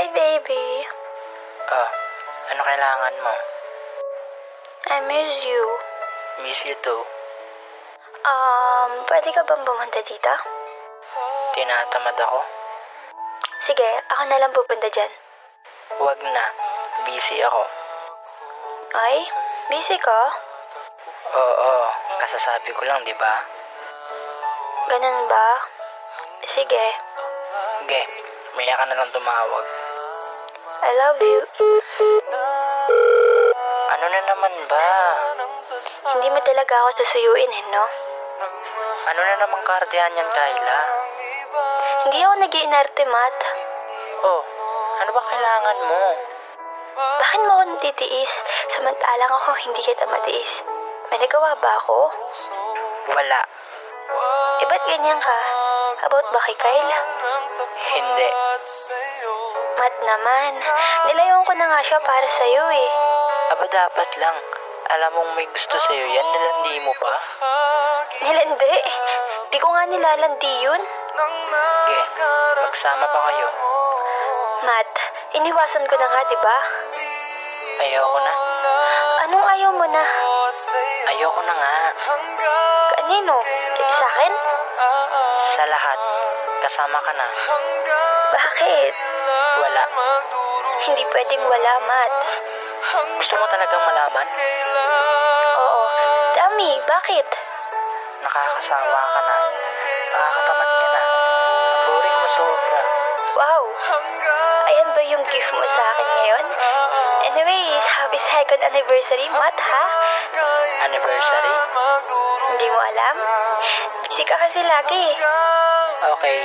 Hi, baby. Oh, ano kailangan mo? I miss you. Miss you too. Pwede ka bang pumunta dito? Tinatamad ako. Sige, ako na lang pupunta dyan. Huwag na. Busy ako. Ay, busy ka? Oo, kasasabi ko lang, di ba? Ganun ba? Sige, Ge, maya ka na lang tumawag. I love you. Ano na naman ba? Hindi mo talaga ako susuyuin, no? Ano na naman kardiyan yan, Kyla? Hindi ako nag-iinarte, Matt. Oh, ano ba kailangan mo? Bakit mo ako natitiis samantalang ako hindi kita matiis? May nagawa ba ako? Wala. Ba't ganyan ka? About ba kay Kyle? Hindi. Matt naman, nilayon ko na nga siya para sa'yo eh. Aba dapat lang. Alam mong may gusto sa'yo yan, nilandi mo pa? Nilandi? Di ko nga nilalandi yun. Ge, magsama pa kayo. Matt, iniwasan ko na nga, di ba? Ayoko na. Anong ayaw mo na? Ayoko na nga. Kanino? Sa akin? Sa lahat. Kasama ka na. Bakit? Wala. Hindi pwedeng wala, Matt. Gusto mo talagang malaman? Oo. Dami, bakit? Nakakasawa ka na. Nakakatamad ka na. Ang boring mo sobra. Wow. Ayan ba yung gift mo sa akin ngayon? Anyways, happy second anniversary, Matt, ha? Anniversary? Hindi mo alam? Busy ka kasi lagi. Okay,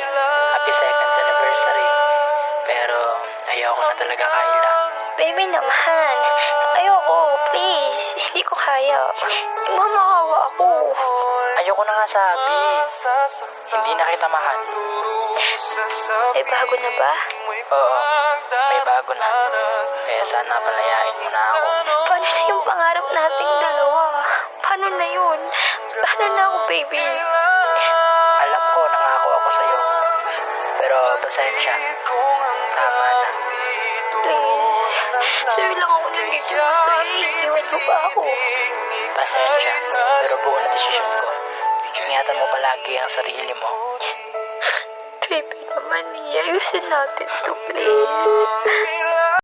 happy second anniversary. Pero ayoko na talaga, Kyla. Baby naman. Ayoko, please. Hindi ko kaya. Mamakawa ako. Ayoko na nga sabi. Hindi na kita mahal. May bago na ba? Oo, may bago na. Kaya sana palayain mo na ako. Paano na yung pangarap nating dalawa? Paano na yun? Paano na ako, baby? Alam ko, nangako ako sa'yo. Pero pasensya. Tama na. Please. Sa'yo lang ako nandito. Sa'yo, iwan mo ba ako? Pasensya. Pero buo na desisyon ko. Ingatan mo palagi ang sarili mo. Baby naman, ayusin natin to, please.